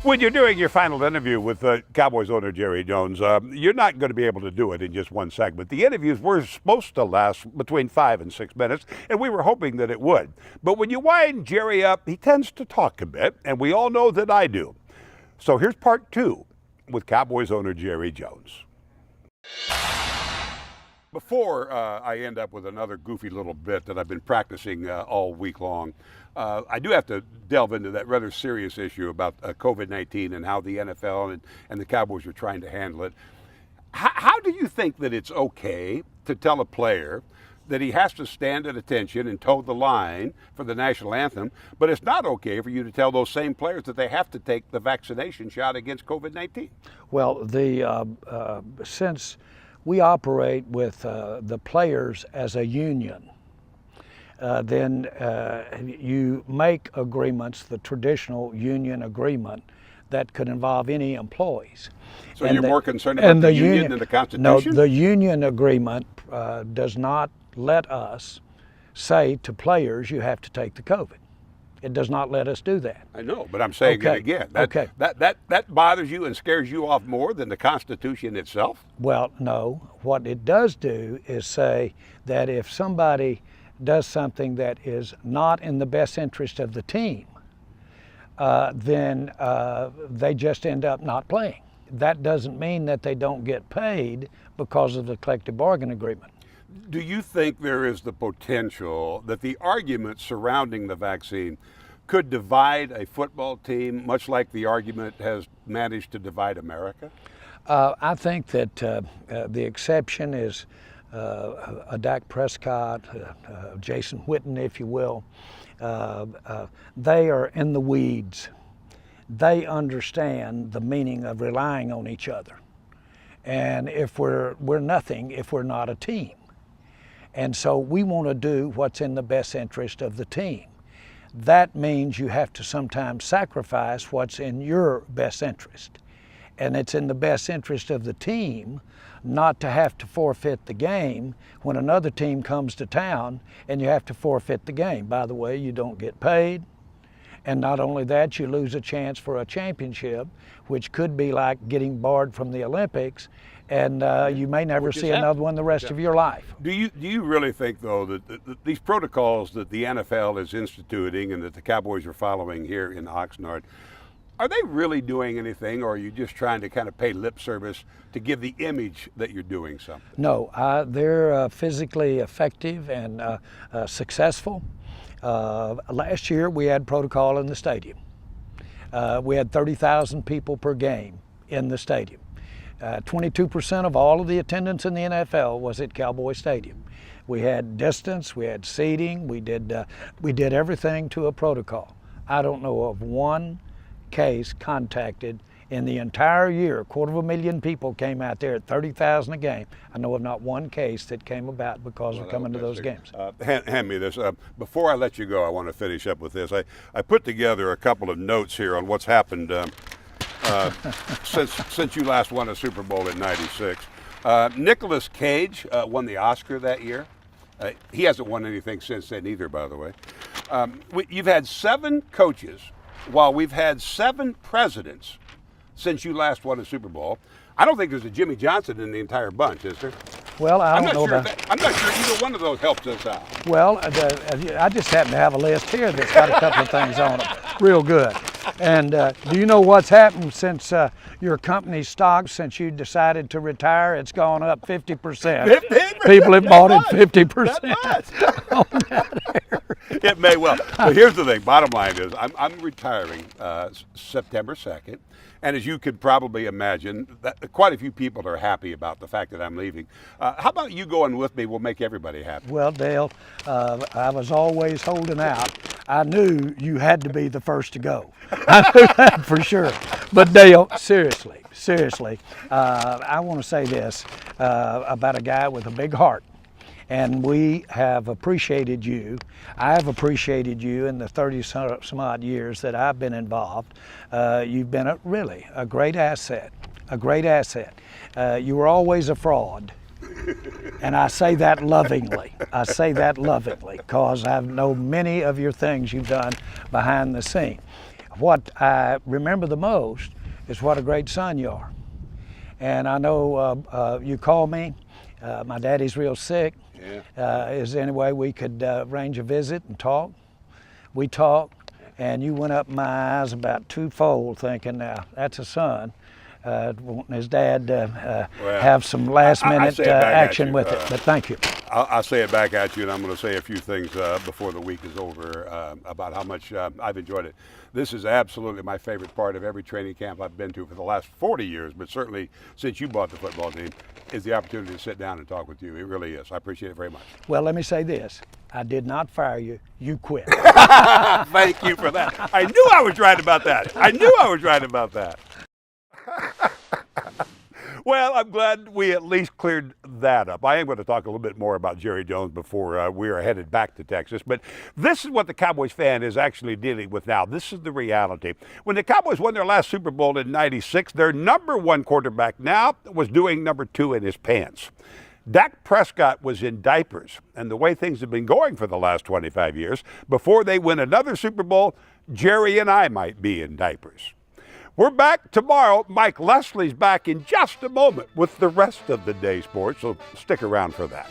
When you're doing your final interview with Cowboys owner Jerry Jones, you're not going to be able to do it in just one segment. The interviews were supposed to last between 5 and 6 minutes, and we were hoping that it would. But when you wind Jerry up, he tends to talk a bit, and we all know that I do. So here's part 2 with Cowboys owner Jerry Jones. Before I end up with another goofy little bit that I've been practicing all week long, I do have to delve into that rather serious issue about COVID-19 and how the NFL and the Cowboys are trying to handle it. How do you think that it's okay to tell a player that he has to stand at attention and toe the line for the national anthem, but it's not okay for you to tell those same players that they have to take the vaccination shot against COVID-19? Well, since we operate with the players as a union, then you make agreements, the traditional union agreement, that could involve any employees. So you're more concerned about the union than the Constitution? No, the union agreement does not let us say to players, you have to take the COVID. It does not let us do that. I know, but I'm saying it again. That bothers you and scares you off more than the Constitution itself? Well, no. What it does do is say that if somebody does something that is not in the best interest of the team, then they just end up not playing. That doesn't mean that they don't get paid because of the collective bargaining agreement. Do you think there is the potential that the argument surrounding the vaccine could divide a football team, much like the argument has managed to divide America? I think that the exception is a Dak Prescott, Jason Witten, if you will. They are in the weeds. They understand the meaning of relying on each other. And if we're nothing if we're not a team. And so we want to do what's in the best interest of the team. That means you have to sometimes sacrifice what's in your best interest. And it's in the best interest of the team not to have to forfeit the game when another team comes to town and you have to forfeit the game. By the way, you don't get paid. And not only that, you lose a chance for a championship, which could be like getting barred from the Olympics, and you may never see another one the rest of your life. Do you really think, though, that these protocols that the NFL is instituting and that the Cowboys are following here in Oxnard, are they really doing anything, or are you just trying to kind of pay lip service to give the image that you're doing something? No, they're physically effective and successful. Last year we had protocol in the stadium. We had 30,000 people per game in the stadium. 22% of all of the attendance in the NFL was at Cowboy Stadium. We had distance, we had seating, we did everything to a protocol. I don't know of one case contacted in the entire year. 250,000 people came out there at 30,000 a game. I know of not one case that came about because of coming to those games. Hand me this. Before I let you go, I want to finish up with this. I put together a couple of notes here on what's happened since you last won a Super Bowl in '96. Nicolas Cage won the Oscar that year. He hasn't won anything since then either, by the way. You've had 7 coaches, while we've had 7 presidents since you last won a Super Bowl. I don't think there's a Jimmy Johnson in the entire bunch, is there? Well, I'm not sure either one of those helps us out. Well, I just happen to have a list here that's got a couple of things on it. Real good. And do you know what's happened since your company's stock, since you decided to retire? It's gone up 50%. 50%? People have bought it 50%. On that air. It may well. But here's the thing. Bottom line is I'm retiring September 2nd. And as you could probably imagine, quite a few people are happy about the fact that I'm leaving. How about you going with me? We'll make everybody happy. Well, Dale, I was always holding out. I knew you had to be the first to go. I knew that for sure. But Dale, seriously, I want to say this about a guy with a big heart. And we have appreciated you. I have appreciated you in the 30 some odd years that I've been involved. You've been really a great asset, You were always a fraud. And I say that lovingly. Because I know many of your things you've done behind the scene. what I remember the most is what a great son you are. And I know you called me. My daddy's real sick. Yeah. Is there any way we could arrange a visit and talk? We talked, and you went up my eyes about twofold, thinking, now that's a son. Wanting his dad to have some last-minute action with it. But thank you. I'll say it back at you, and I'm going to say a few things before the week is over about how much I've enjoyed it. This is absolutely my favorite part of every training camp I've been to for the last 40 years, but certainly since you bought the football team, is the opportunity to sit down and talk with you. It really is. I appreciate it very much. Well, let me say this. I did not fire you. You quit. Thank you for that. I knew I was right about that. I knew I was right about that. Well, I'm glad we at least cleared that up. I am going to talk a little bit more about Jerry Jones before we are headed back to Texas. But this is what the Cowboys fan is actually dealing with now. This is the reality. When the Cowboys won their last Super Bowl in '96, their number one quarterback now was doing number two in his pants. Dak Prescott was in diapers. And the way things have been going for the last 25 years, before they win another Super Bowl, Jerry and I might be in diapers. We're back tomorrow. Mike Leslie's back in just a moment with the rest of the day sports, so stick around for that.